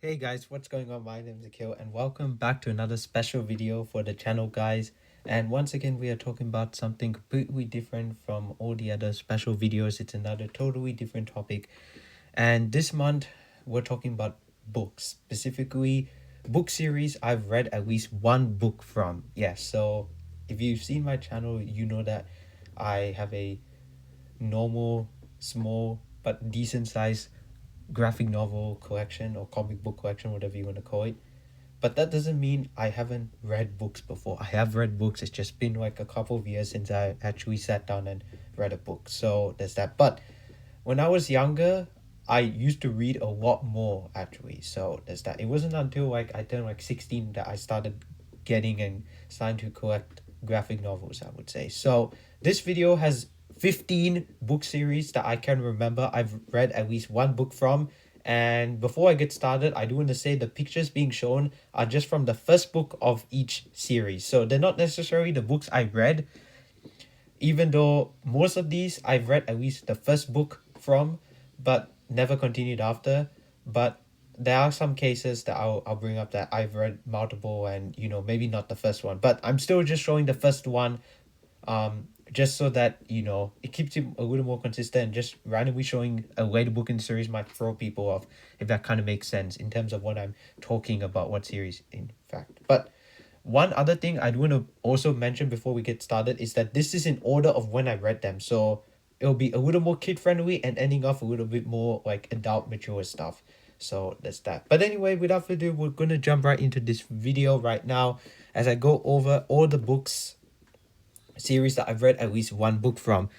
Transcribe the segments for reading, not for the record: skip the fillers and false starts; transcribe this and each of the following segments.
Hey guys, what's going on? My name is Akil and welcome back to another special video for the channel, guys. And once again, we are talking about something completely different from all the other special videos. It's another totally different topic. And this month, we're talking about books, specifically book series I've read at least one book from. Yes, so if you've seen my channel, you know that I have a normal, small, but decent size graphic novel collection or comic book collection, whatever you want to call it. But that doesn't mean I haven't read books before. I have read books. It's just been like a couple of years since I actually sat down and read a book. So there's that. But when I was younger, I used to read a lot more actually. So there's that. It wasn't until like I turned like 16 that I started getting and starting to collect graphic novels, I would say. So this video has 15 book series that I can remember I've read at least one book from. And before I get started, I do want to say the pictures being shown are just from the first book of each series. So they're not necessarily the books I read, even though most of these I've read at least the first book from, but never continued after. But there are some cases that I'll bring up that I've read multiple and maybe not the first one, but I'm still just showing the first one, just so that it keeps it a little more consistent. Just randomly showing a later book in the series might throw people off, if that kind of makes sense in terms of what I'm talking about, what series in fact. But one other thing I want to also mention before we get started is that this is in order of when I read them. So it'll be a little more kid friendly and ending off a little bit more like adult mature stuff. So that's that. But anyway, without further ado, we're gonna jump right into this video right now as I go over all the books series that I've read at least one book from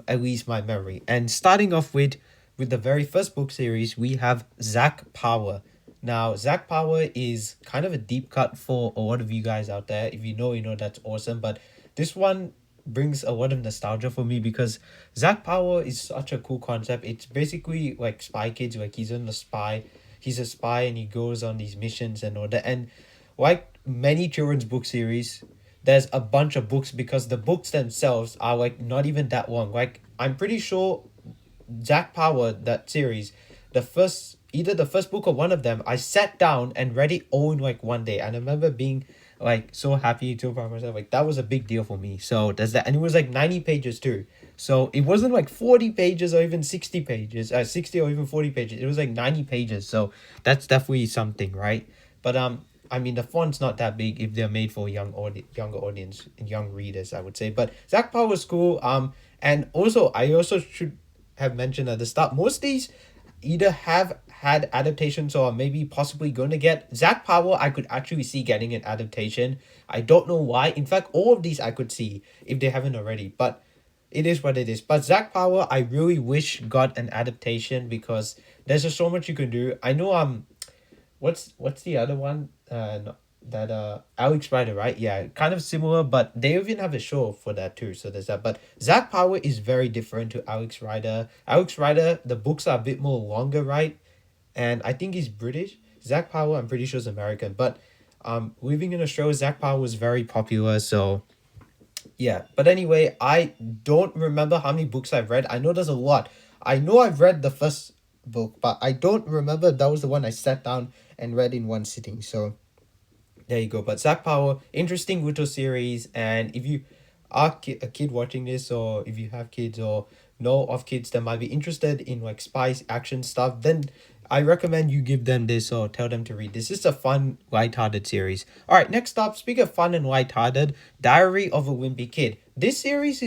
at least my memory. And starting off with the very first book series, we have Zack Power. Now, Zack Power is kind of a deep cut for a lot of you guys out there. If you know, that's awesome. But this one brings a lot of nostalgia for me because Zack Power is such a cool concept. It's basically like Spy Kids, like he's a spy and he goes on these missions and all that. And like many children's book series, there's a bunch of books because the books themselves are like not even that long. Like I'm pretty sure Jack Power, that series, either the first book or one of them, I sat down and read it all in like one day. And I remember being like so happy to by myself. Like that was a big deal for me. So there's that, and it was like 90 pages too. So it wasn't like 40 pages or even 60 pages, 60 or even 40 pages. It was like 90 pages. So that's definitely something, right? But I mean the font's not that big if they're made for younger audience and young readers, I would say. But Zack Power was cool. And also I also should have mentioned at the start, most of these either have had adaptations or maybe possibly going to get. Zack Power, I could actually see getting an adaptation. I don't know why. In fact, all of these I could see if they haven't already, but it is what it is. But Zack Power, I really wish got an adaptation because there's just so much you can do. I know what's the other one? That Alex Rider, right? Yeah, kind of similar, but they even have a show for that too. So there's that. But Zack Power is very different to Alex Rider. Alex Rider, the books are a bit more longer, right? And I think he's British. Zack Power, I'm pretty sure is American. But living in Australia, Zack Power was very popular. So yeah. But anyway, I don't remember how many books I've read. I know there's a lot. I know I've read the first book, but I don't remember if that was the one I sat down and read in one sitting. So there you go. But Zack Power, interesting Wuto series. And if you are a kid watching this, or if you have kids or know of kids that might be interested in like spice action stuff, then I recommend you give them this or tell them to read this. It's a fun, light-hearted series. All right, next up, speaking of fun and light-hearted, Diary of a Wimpy Kid. This series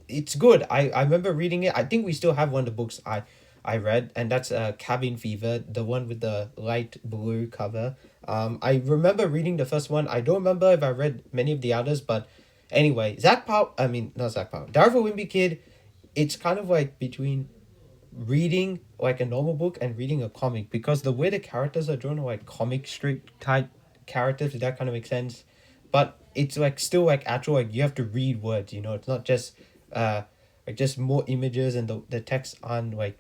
it's good. I remember reading it. I think we still have one of the books I read, and that's Cabin Fever, the one with the light blue cover. I remember reading the first one. I don't remember if I read many of the others, but anyway, not Zach Powell. Diary of a Wimpy Kid, it's kind of like between reading like a normal book and reading a comic because the way the characters are drawn are like comic strip type characters, if that kind of makes sense. But it's like still like actual, like you have to read words, it's not just like just more images and the text aren't like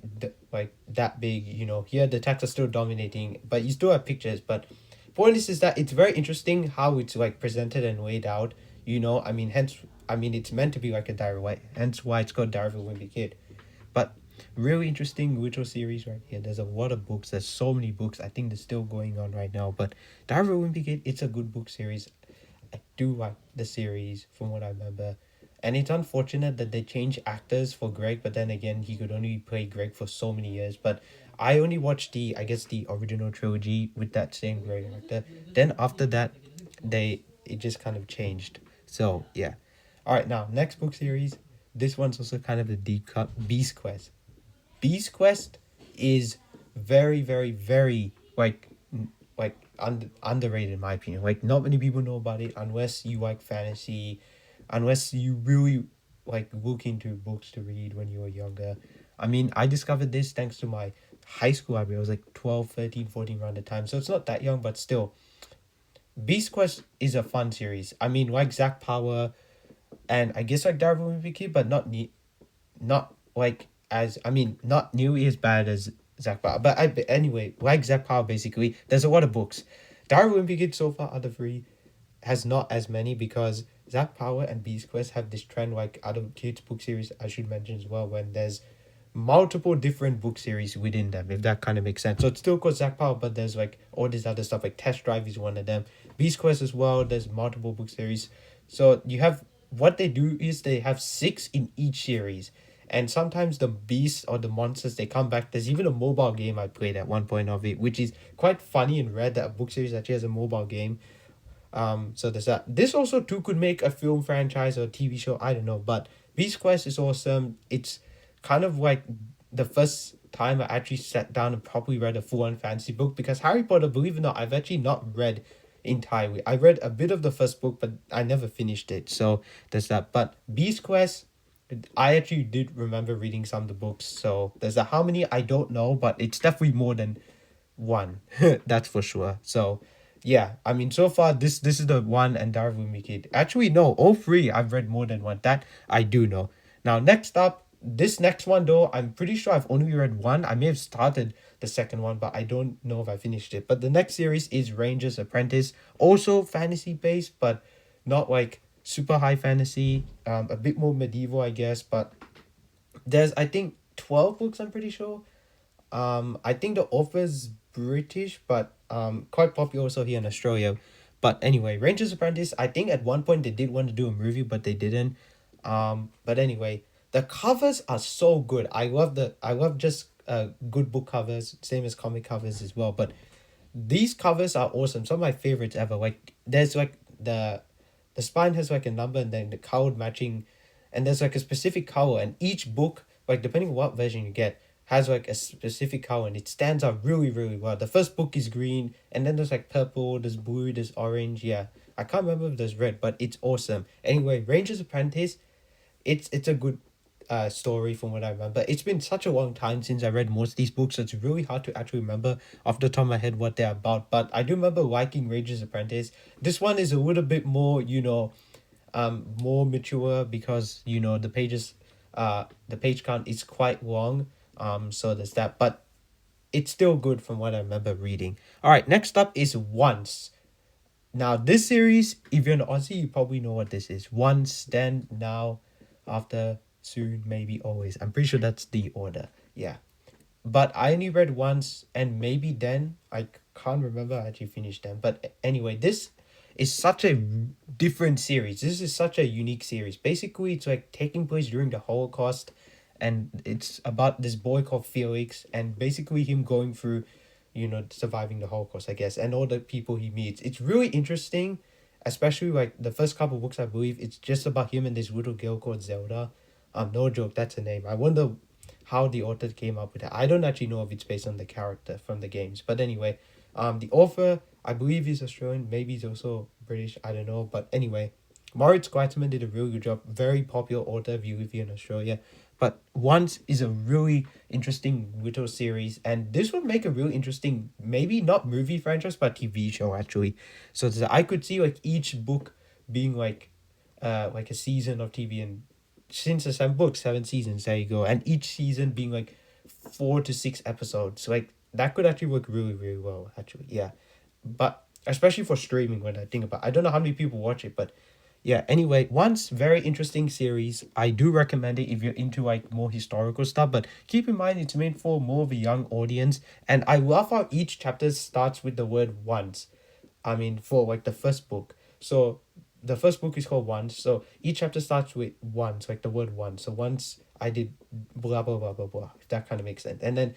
that big, here the text are still dominating, but you still have pictures. But point is that it's very interesting how it's like presented and laid out, I mean, hence, I mean, it's meant to be like a diary, right? Hence why it's called Diary of a Wimpy Kid. But really interesting Witcher series right here. There's a lot of books. There's so many books. I think they're still going on right now. But Diary of a Wimpy Kid, it's a good book series. I do like the series from what I remember. And it's unfortunate that they changed actors for Greg, but then again, he could only play Greg for so many years. But I only watched the, I guess, the original trilogy with that same Greg actor. Then after that, it just kind of changed. So yeah. All right, now next book series. This one's also kind of a deep cut. Beast Quest. Beast Quest is very, very, very underrated in my opinion. Like not many people know about it unless you like fantasy, unless you really like look into books to read when you were younger. I mean, I discovered this thanks to my high school library. I was like 12, 13, 14 around the time. So it's not that young, but still. Beast Quest is a fun series. I mean, like Zack Power and I guess like Darwin would be key, but not like as I mean not nearly as bad as Zack Power. But anyway, like Zack Power, basically, there's a lot of books. Darwin Wimpy Kid so far out of three has not as many because Zack Power and Beast Quest have this trend like other kids book series I should mention as well when there's multiple different book series within them, if that kind of makes sense. So it's still called Zack Power, but there's like all this other stuff like Test Drive is one of them. Beast Quest as well, there's multiple book series. So you have what they do is they have six in each series. And sometimes the beasts or the monsters they come back. There's even a mobile game I played at one point of it, which is quite funny and rare that a book series actually has a mobile game. So there's that. This also too could make a film franchise or a TV show. I don't know, but Beast Quest is awesome. It's kind of like the first time I actually sat down and properly read a full-on fantasy book because Harry Potter, believe it or not, I've actually not read entirely. I read a bit of the first book, but I never finished it. So there's that. But Beast Quest, I actually did remember reading some of the books. So there's that. How many I don't know, but it's definitely more than one. That's for sure. So yeah, I mean, so far this is the one and Darwin Make It. Actually, no, all three I've read more than one. That I do know. Now, next up, this next one though, I'm pretty sure I've only read one. I may have started the second one, but I don't know if I finished it. But the next series is Ranger's Apprentice, also fantasy based, but not like super high fantasy. A bit more medieval, I guess. But there's I think 12 books. I'm pretty sure. I think the author's British, but quite popular also here in Australia. But anyway, Ranger's Apprentice. I think at one point they did want to do a movie, but they didn't. But anyway, the covers are so good. I love just good book covers, same as comic covers as well. But these covers are awesome. Some of my favorites ever. Like there's like the spine has like a number and then the colored matching, and there's like a specific color, and each book, like depending on what version you get, has like a specific color and it stands out really, really well. The first book is green and then there's like purple, there's blue, there's orange. Yeah. I can't remember if there's red, but it's awesome. Anyway, Ranger's Apprentice, it's a good story from what I remember. It's been such a long time since I read most of these books, so it's really hard to actually remember off the top of my head what they're about. But I do remember liking Ranger's Apprentice. This one is a little bit more, more mature because the page count is quite long. So there's that, but it's still good from what I remember reading. All right, next up is Once. Now this series, if you're an Aussie, you probably know what this is. Once, then, now, after, soon, maybe, always. I'm pretty sure that's the order. Yeah, but I only read Once and maybe then. I can't remember. I actually finished them, but anyway, this is such a different series. This is such a unique series. Basically, it's like taking place during the Holocaust, and it's about this boy called Felix, and basically him going through, surviving the Holocaust, I guess, and all the people he meets. It's really interesting, especially like the first couple books. I believe it's just about him and this little girl called Zelda. No joke, that's her name. I wonder how the author came up with that. I don't actually know if it's based on the character from the games, but anyway, the author I believe he's Australian. Maybe he's also British. I don't know, but anyway, Moritz Kleitzman did a really good job. Very popular author if you live here in Australia. But Once is a really interesting little series, and this would make a really interesting, maybe not movie franchise, but TV show actually. So I could see like each book being like a season of TV, and since the 7 books, 7 seasons, there you go, and each season being like 4 to 6 episodes. Like that could actually work really, really well. Actually, yeah, but especially for streaming, when I think about, I don't know how many people watch it, but Yeah, anyway, once very interesting series. I do recommend it if you're into like more historical stuff, but keep in mind it's made for more of a young audience. And I love how each chapter starts with the word once. I mean, for like the first book. So the first book is called Once. So each chapter starts with once, like the word once. So once I did blah blah blah blah blah. If that kind of makes sense. And then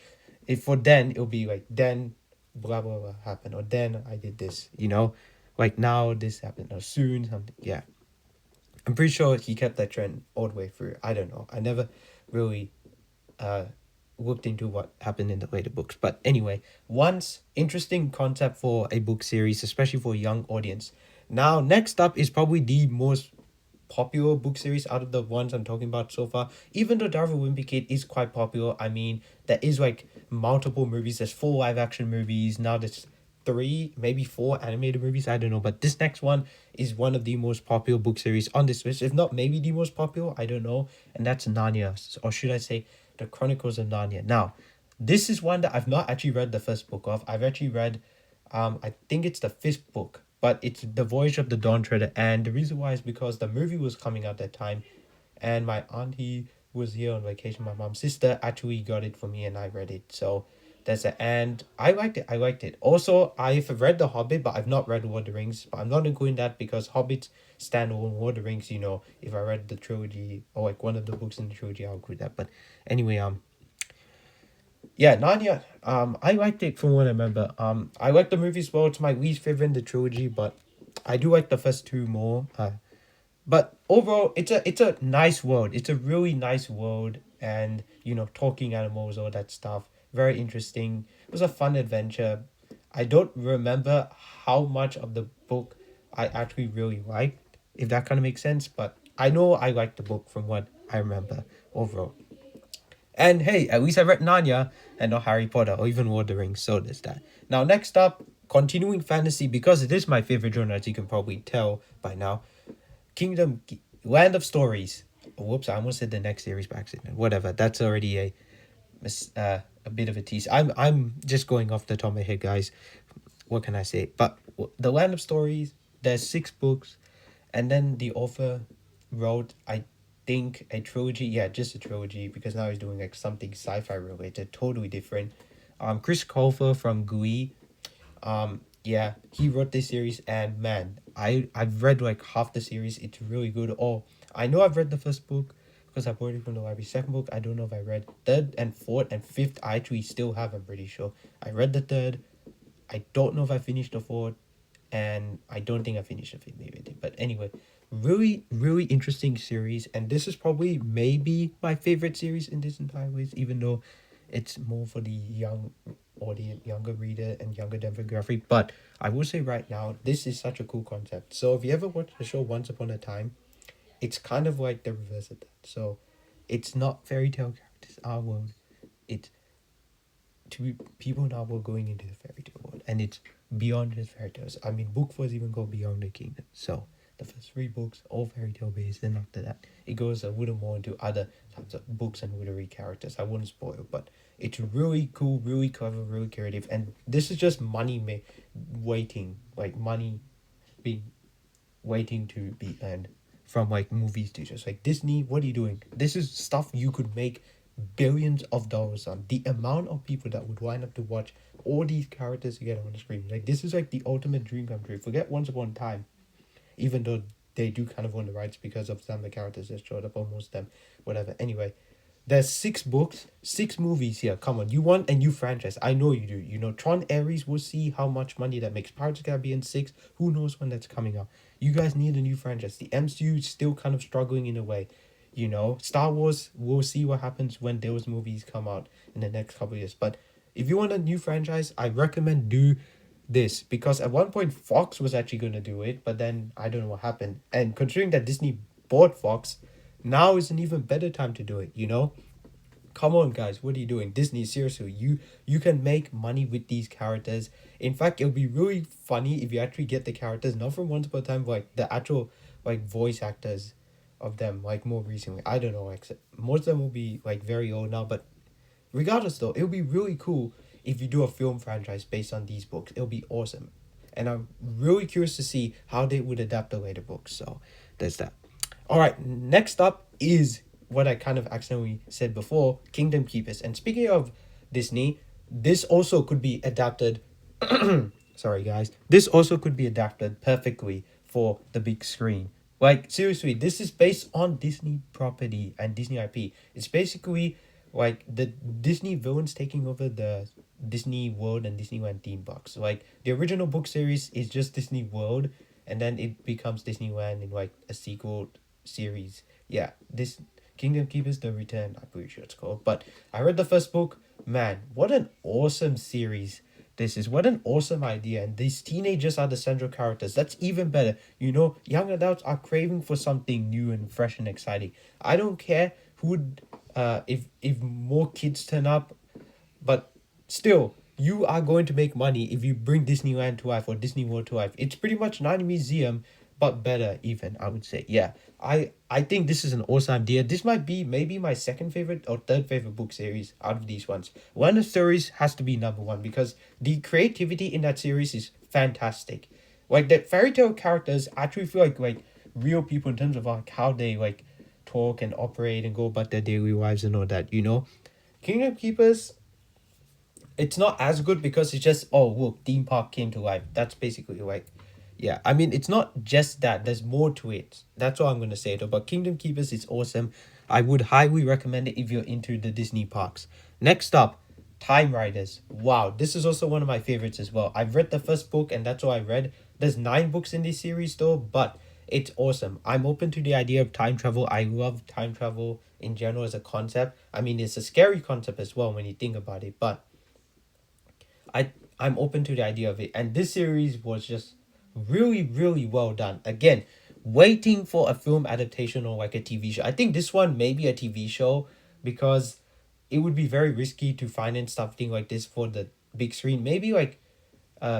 if for then it'll be like then blah blah blah happened, or then I did this, like now this happened, or soon something. Yeah. I'm pretty sure he kept that trend all the way through. I don't know. I never really uh looked into what happened in the later books. But anyway, once interesting concept for a book series, especially for a young audience. Now, next up is probably the most popular book series out of the ones I'm talking about so far. Even though Darwin Wimpy Kid is quite popular, I mean, there is like multiple movies. There's 4 live action movies. Now there's 3, maybe 4 animated movies. I don't know. But this next one is one of the most popular book series on this list. If not, maybe the most popular. I don't know. And that's Narnia. Or should I say, The Chronicles of Narnia. Now, this is one that I've not actually read the first book of. I've actually read, I think it's the 5th book, but it's The Voyage of the Dawn Treader. And the reason why is because the movie was coming out that time, and my auntie was here on vacation. My mom's sister actually got it for me, and I read it. So that's it. And I liked it. I liked it. Also, I've read The Hobbit, but I've not read Lord of the Rings. But I'm not including that because Hobbits stand alone. Lord of the Rings, if I read the trilogy or like one of the books in the trilogy, I'll include that. But anyway, yeah, Narnia. I liked it from what I remember. I like the movie as well. It's my least favorite in the trilogy, but I do like the first 2 more. But overall, it's a nice world. It's a really nice world, and talking animals, all that stuff. Very interesting. It was a fun adventure. I don't remember how much of the book I actually really liked, if that kind of makes sense. But I know I liked the book from what I remember overall. And hey, at least I read Narnia and not Harry Potter or even Lord of the Rings, so there's that. Now, next up, continuing fantasy, because it is my favorite genre, as you can probably tell by now. Land of Stories. Whoops, I almost said the next series by accident. Whatever, that's already a bit of a tease. I'm just going off the top of my head, guys. What can I say? But the Land of Stories, there's 6 books, and then the author wrote, I think, a trilogy. Yeah, just a trilogy, because now he's doing like something sci-fi related, totally different. Chris Colfer from Glee. Yeah, he wrote this series, and man, I've read like half the series. It's really good. Oh, I know I've read the first book because I bought it from the library. Second book, I don't know if I read. Third and fourth and fifth, I actually still have. I'm pretty sure I read the third. I don't know if I finished the fourth, and I don't think I finished the fifth. Maybe I did, but anyway, really, really interesting series, and this is probably maybe my favorite series in this entire list, even though it's more for the young audience, younger reader, and younger demographic. But I will say right now, this is such a cool concept. So if you ever watched the show Once Upon a Time, it's kind of like the reverse of that. So it's not fairy tale characters, our world. It's people now were going into the fairy tale world, and it's beyond just fairy tales. I mean, book 4 is even called Beyond the Kingdom. So the first 3 books all fairy tale based, and after that it goes a little more into other types of books and literary characters. I wouldn't spoil, but it's really cool, really clever, really creative, and this is just waiting, like money being waiting to be earned from like movie studios. Like Disney, what are you doing? This is stuff you could make billions of dollars on. The amount of people that would line up to watch all these characters together on the screen. Like this is like the ultimate dream come true. Forget Once Upon a Time, even though they do kind of own the rights because of some of the characters that showed up, almost them, whatever. Anyway, there's 6 books, 6 movies here. Come on, you want a new franchise. I know you do. Tron Ares, will see how much money that makes. Pirates of the Caribbean 6, who knows when that's coming out. You guys need a new franchise. The MCU is still kind of struggling in a way. Star Wars, we'll see what happens when those movies come out in the next couple of years. But if you want a new franchise, I recommend do this, because at one point Fox was actually going to do it, but then I don't know what happened. And considering that Disney bought Fox, now is an even better time to do it. Come on, guys, what are you doing? Disney, seriously, you can make money with these characters. In fact, it'll be really funny if you actually get the characters not from Once Upon a Time, but like the actual like voice actors of them, like more recently. I don't know, like most of them will be like very old now, but regardless though, it'll be really cool if you do a film franchise based on these books. It'll be awesome. And I'm really curious to see how they would adapt the later books. So there's that. All right, next up is what I kind of accidentally said before, Kingdom Keepers. And speaking of Disney, this also could be adapted. Sorry, guys. This also could be adapted perfectly for the big screen. Like, seriously, this is based on Disney property and Disney IP. It's basically like the Disney villains taking over the Disney World and Disneyland theme parks. Like, the original book series is just Disney World, and then it becomes Disneyland in like a sequel series. Yeah, this Kingdom Keepers The Return, I'm pretty sure it's called. But I read the first book. Man, what an awesome series this is. What an awesome idea. And these teenagers are the central characters. That's even better. You know, young adults are craving for something new and fresh and exciting. I don't care who if more kids turn up, but still, you are going to make money if you bring Disneyland to life or Disney World to life. It's pretty much Night Museum, but better even, I would say. Yeah, I think this is an awesome idea. This might be maybe my second favorite or third favorite book series out of these ones. One of the series has to be number one because the creativity in that series is fantastic. Like the fairy tale characters actually feel like real people in terms of like how they like talk and operate and go about their daily lives and all that, you know. Kingdom Keepers, it's not as good because it's just, oh look, theme park came to life. That's basically like, yeah, I mean, it's not just that, there's more to it. That's all I'm going to say though. But Kingdom Keepers is awesome. I would highly recommend it if you're into the Disney parks. Next up, Time Riders. Wow, this is also one of my favorites as well. I've read the first book and that's all I read. There's 9 books in this series though, but it's awesome. I'm open to the idea of time travel. I love time travel in general as a concept. I mean, it's a scary concept as well when you think about it, but I'm open to the idea of it. And this series was just really, really well done. Again, waiting for a film adaptation or like a TV show. I think this one may be a TV show because it would be very risky to finance something like this for the big screen. Maybe like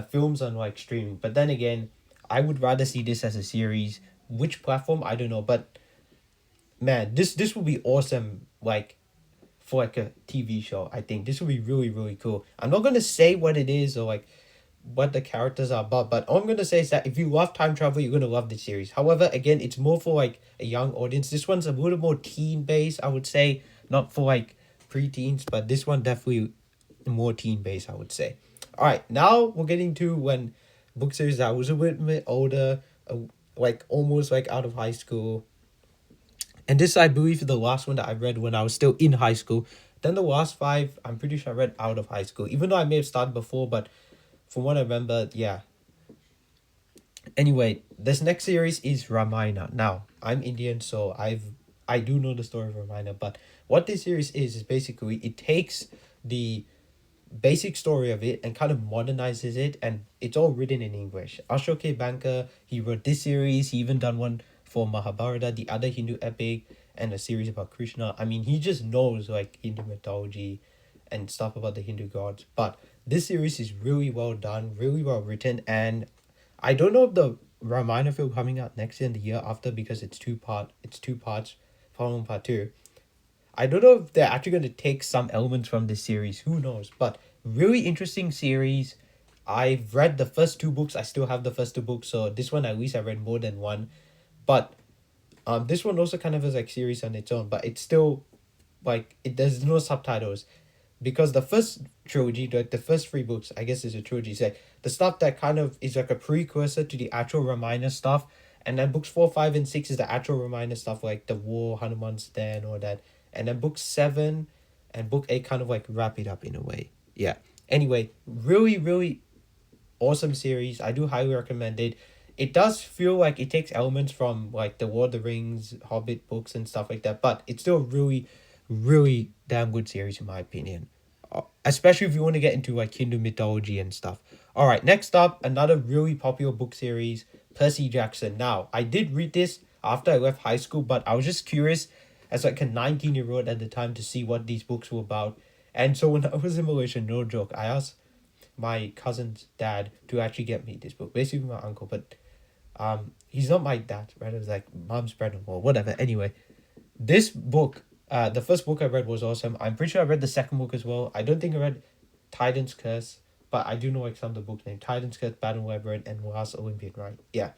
films on like streaming. But then again, I would rather see this as a series. Which platform? I don't know. But man, this would be awesome. Like for like a TV show. I think this would be really, really cool. I'm not gonna say what it is or like what the characters are about, but all I'm gonna say is that if you love time travel, you're gonna love the series. However, again, it's more for like a young audience. This one's a little more teen based, I would say, not for like pre-teens, but this one definitely more teen based, I would say. All right, now we're getting to when book series that was a bit older, like almost like out of high school. And this, I believe, is the last one that I read when I was still in high school. Then the last 5, I'm pretty sure I read out of high school, even though I may have started before, but from what I remember, yeah. Anyway, this next series is Ramayana. Now, I'm Indian, so I do know the story of Ramayana, but what this series is basically it takes the basic story of it and kind of modernizes it, and it's all written in English. Ashok K. Banker, he wrote this series. He even done one for Mahabharata, the other Hindu epic, and a series about Krishna. I mean, he just knows like Hindu mythology and stuff about the Hindu gods. But this series is really well done, really well written, and I don't know if the Ramayana film coming out next year and the year after because it's two parts, following part 2. I don't know if they're actually going to take some elements from this series. Who knows? But really interesting series. I've read the first 2 books. I still have the first 2 books. So this one, at least I read more than one. But this one also kind of is like series on its own. But it's still like, there's no subtitles. Because the first trilogy, like the first 3 books, I guess is a trilogy. It's like the stuff that kind of is like a precursor to the actual Ramayana stuff. And then books 4, 5, and 6 is the actual Ramayana stuff, like the war, Hanuman's stand, all that. And then book 7 and book 8 kind of like wrap it up in a way. Yeah. Anyway, really, really awesome series. I do highly recommend it. It does feel like it takes elements from like the Lord of the Rings, Hobbit books and stuff like that, but it's still a really, really damn good series in my opinion. Especially if you want to get into like Hindu mythology and stuff. All right, next up, another really popular book series, Percy Jackson. Now, I did read this after I left high school, but I was just curious as like a 19-year-old at the time to see what these books were about. And so when I was in Malaysia, no joke, I asked my cousin's dad to actually get me this book, basically my uncle, but he's not my dad, right? It was like mom's brother or whatever. Anyway, this book, the first book I read was awesome. I'm pretty sure I read the second book as well. I don't think I read Titan's Curse, but I do know like some of the books named Titan's Curse, Battle Labyrinth, and Last Olympian, right? Yeah.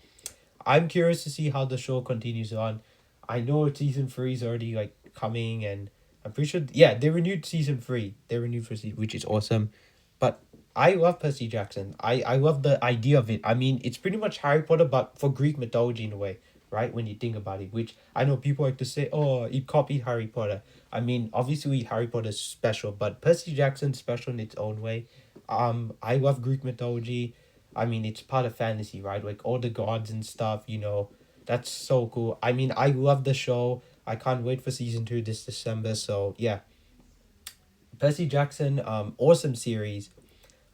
I'm curious to see how the show continues on. I know season 3 is already like coming, and I'm pretty sure, yeah, they renewed season 3. They renewed for season, which is awesome. But I love Percy Jackson. I love the idea of it. I mean, it's pretty much Harry Potter, but for Greek mythology in a way, right? When you think about it, which I know people like to say, oh, it copied Harry Potter. I mean, obviously Harry Potter is special, but Percy Jackson's special in its own way. I love Greek mythology. I mean, it's part of fantasy, right? Like all the gods and stuff, you know. That's so cool. I mean, I love the show. I can't wait for season 2 this December. So yeah, Percy Jackson, awesome series.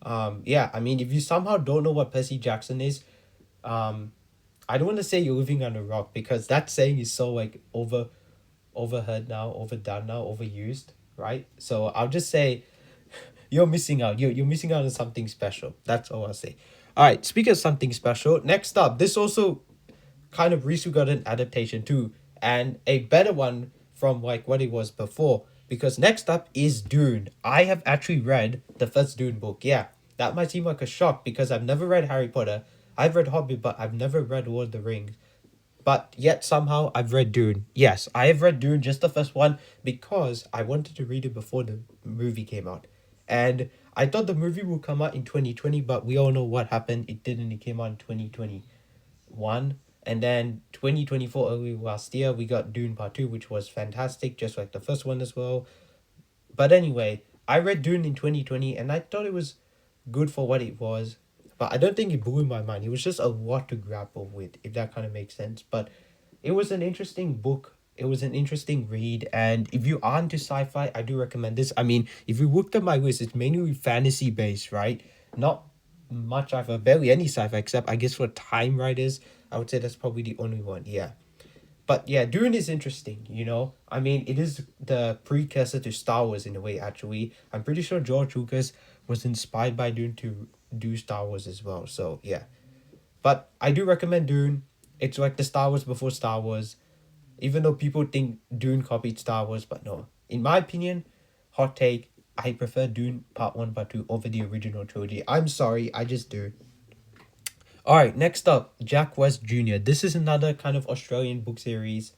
Yeah, I mean, if you somehow don't know what Percy Jackson is, um, I don't want to say you're living on a rock, because that saying is so like overheard now, overdone now, overused, right? So I'll just say you're missing out. You're missing out on something special. That's all I'll say. All right, speaking of something special, next up, this also kind of recently got an adaptation too, and a better one from like what it was before. Because next up is Dune. I have actually read the first Dune book. Yeah, that might seem like a shock because I've never read Harry Potter. I've read Hobbit, but I've never read Lord of the Rings. But yet somehow I've read Dune. Yes, I have read Dune, just the first one, because I wanted to read it before the movie came out. And I thought the movie would come out in 2020, but we all know what happened. It didn't. It came out in 2021. And then 2024, early last year, we got Dune Part 2, which was fantastic, just like the first one as well. But anyway, I read Dune in 2020, and I thought it was good for what it was. But I don't think it blew my mind. It was just a lot to grapple with, if that kind of makes sense. But it was an interesting book. It was an interesting read. And if you are into sci-fi, I do recommend this. I mean, if you looked at my list, it's mainly fantasy based, right? Not much of barely any sci-fi, except I guess for Time Riders. I would say that's probably the only one. Yeah. But yeah, Dune is interesting, you know? I mean, it is the precursor to Star Wars in a way, actually. I'm pretty sure George Lucas was inspired by Dune to do Star Wars as well. So yeah. But I do recommend Dune. It's like the Star Wars before Star Wars. Even though people think Dune copied Star Wars, but no. In my opinion, hot take, I prefer Dune Part 1, Part 2 over the original trilogy. I'm sorry, I just do. Alright, next up, Jack West Jr. This is another kind of Australian book series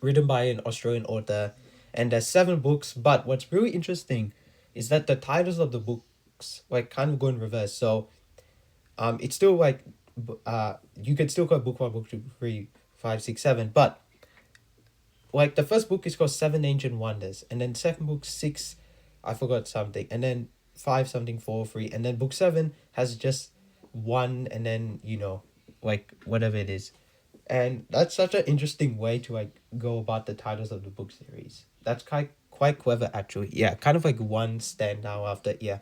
written by an Australian author. And there's 7 books, but what's really interesting is that the titles of the books like kind of go in reverse. So it's still like you could still call it book 1, book 2, 3, 5, 6, 7, but like the first book is called Seven Ancient Wonders, and then second book 6, I forgot something, and then 5 something 4 3, and then book 7 has just 1, and then you know, like whatever it is. And that's such an interesting way to like go about the titles of the book series. That's quite clever actually. Yeah, kind of like one stand now after, yeah.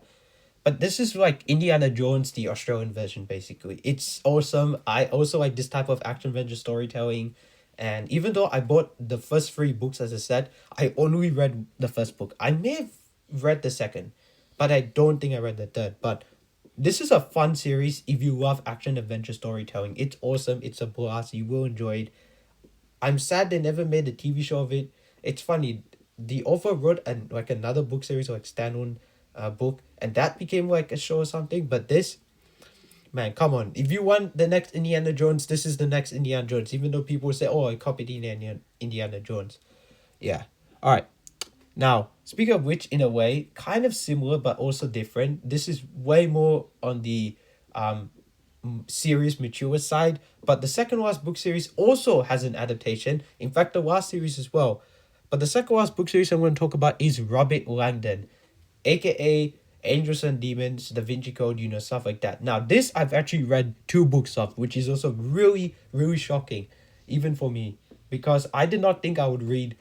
But this is like Indiana Jones, the Australian version, basically. It's awesome. I also like this type of action adventure storytelling. And even though I bought the first 3 books, as I said, I only read the first book. I may have read the second, but I don't think I read the third. But this is a fun series if you love action adventure storytelling. It's awesome. It's a blast. You will enjoy it. I'm sad they never made a TV show of it. It's funny. The author wrote like another book series, like standalone book, and that became like a show or something. But this, man, come on. If you want the next Indiana Jones, this is the next Indiana Jones. Even though people say, "Oh, I copied Indiana Jones." Yeah. All right. Now, speaking of which, in a way, kind of similar but also different. This is way more on the serious, mature side. But the second last book series also has an adaptation. In fact, the last series as well. But the second last book series I'm going to talk about is Robert Langdon, aka Angels and Demons, Da Vinci Code, you know, stuff like that. Now, this I've actually read 2 books of, which is also really, really shocking, even for me, because I did not think I would read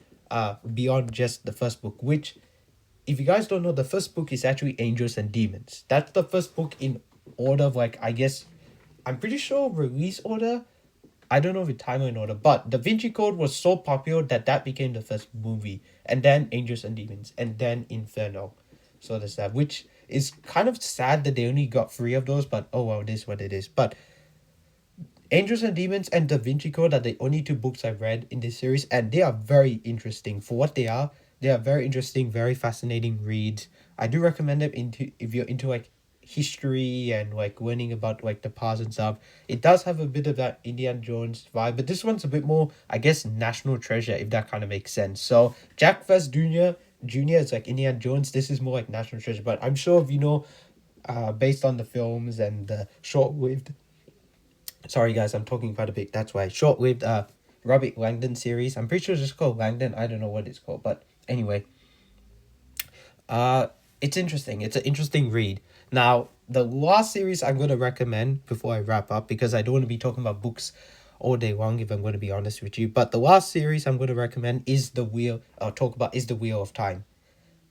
beyond just the first book, which, if you guys don't know, the first book is actually Angels and Demons. That's the first book in order of, like, I guess, I'm pretty sure release order. I don't know if it's timeline order, but Da Vinci Code was so popular that became the first movie, and then Angels and Demons, and then Inferno. So there's that, which is kind of sad that they only got 3 of those, but oh well, it is what it is. But Angels and Demons and Da Vinci Code are the only 2 books I've read in this series, and they are very interesting for what they are. They are very interesting, very fascinating reads. I do recommend them into if you're into like history and like learning about like the past and stuff. It does have a bit of that Indiana Jones vibe, but this one's a bit more, I guess, national treasure, if that kind of makes sense. So Jack Frost Jr. is like Indiana Jones. This is more like national treasure, but I'm sure if you know, based on the films and the short-lived, sorry guys, I'm talking quite a bit, that's why, short-lived Robert Langdon series. I'm pretty sure it's just called Langdon. I don't know what it's called, but anyway, it's interesting. It's an interesting read. Now, the last series I'm going to recommend before I wrap up, because I don't want to be talking about books all day long, if I'm going to be honest with you. But the last series I'm going to recommend is the Wheel of Time.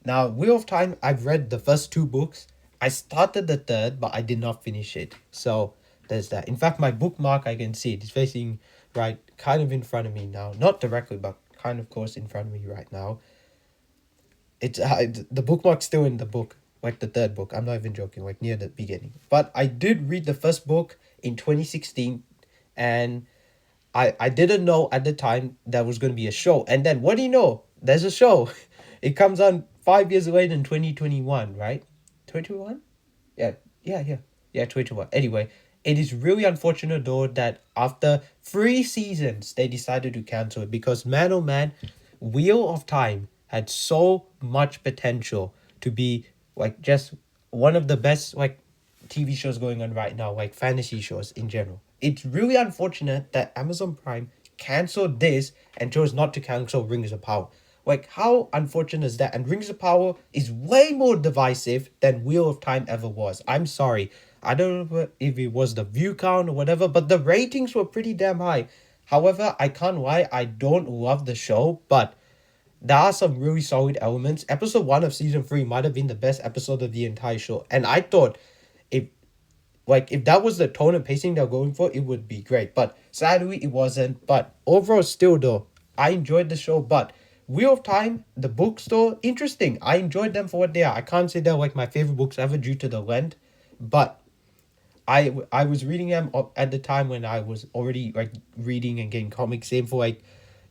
Now, Wheel of Time, I've read the first two books. I started the third, but I did not finish it. So there's that. In fact, my bookmark, I can see it. It's facing right kind of in front of me now. Not directly, but kind of close in front of me right now. It's the bookmark's still in the book, like the third book. I'm not even joking, like near the beginning. But I did read the first book in 2016, and I didn't know at the time there was going to be a show. And then what do you know? There's a show. It comes on 5 years later in 2021, right? 2021? Yeah, yeah, 2021. Anyway, it is really unfortunate though that after 3 seasons they decided to cancel it, because man oh man, Wheel of Time had so much potential to be like just one of the best like TV shows going on right now, like fantasy shows in general. It's really unfortunate that Amazon Prime canceled this and chose not to cancel Rings of Power. Like, how unfortunate is that? And Rings of Power is way more divisive than Wheel of Time ever was. I'm sorry. I don't know if it was the view count or whatever, but the ratings were pretty damn high. However, I can't lie, I don't love the show, but there are some really solid elements. Episode 1 of season 3 might have been the best episode of the entire show. And I thought if if that was the tone and pacing they're going for, it would be great. But sadly it wasn't. But overall still though, I enjoyed the show. But Wheel of Time, the books though, interesting. I enjoyed them for what they are. I can't say they're like my favorite books ever due to the length. But I was reading them at the time when I was already like reading and getting comics. Same for like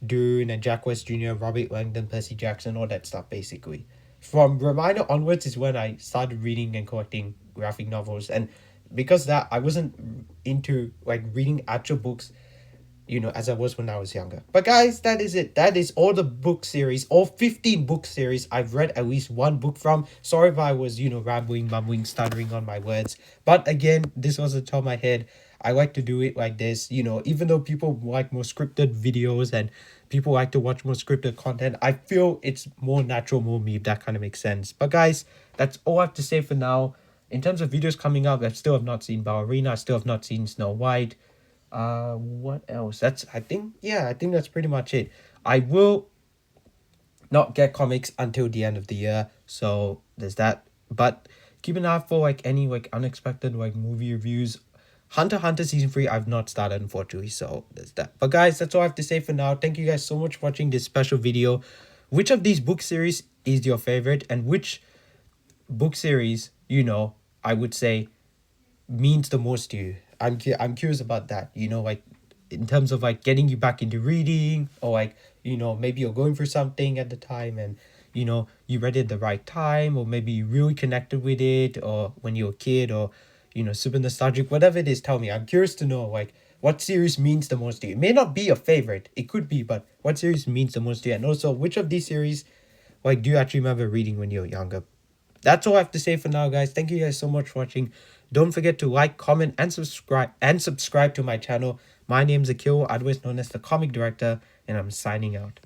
Dune and Jack West Jr., Robert Langdon, Percy Jackson, all that stuff basically. From Reminder onwards is when I started reading and collecting graphic novels, and because that I wasn't into like reading actual books, as I was when I was younger. But guys, that is it. That is all the book series, all 15 book series I've read at least one book from. Sorry if I was, rambling, mumbling, stuttering on my words. But again, this was the top of my head. I like to do it like this, even though people like more scripted videos and people like to watch more scripted content, I feel it's more natural, more me, if that kind of makes sense. But guys, that's all I have to say for now. In terms of videos coming up, I still have not seen Ballerina, I still have not seen Snow White. What else? I think that's pretty much it. I will not get comics until the end of the year, so there's that. But keep an eye out for like any like unexpected like movie reviews. Hunter x Hunter season 3 I've not started, unfortunately, so there's that. But guys, that's all I have to say for now. Thank you guys so much for watching this special video. Which of these book series is your favorite, and which book series I would say means the most to you? I'm curious about that, like in terms of like getting you back into reading, or like maybe you're going through something at the time and you read it at the right time, or maybe you really connected with it, or when you were a kid, or super nostalgic, whatever it is. Tell me, I'm curious to know like what series means the most to you. It may not be your favorite, it could be, but what series means the most to you, and also which of these series like do you actually remember reading when you were younger? That's all I have to say for now, guys. Thank you guys so much for watching. Don't forget to like, comment, and subscribe to my channel. My name's Akil, otherwise known as the Comic Director, and I'm signing out.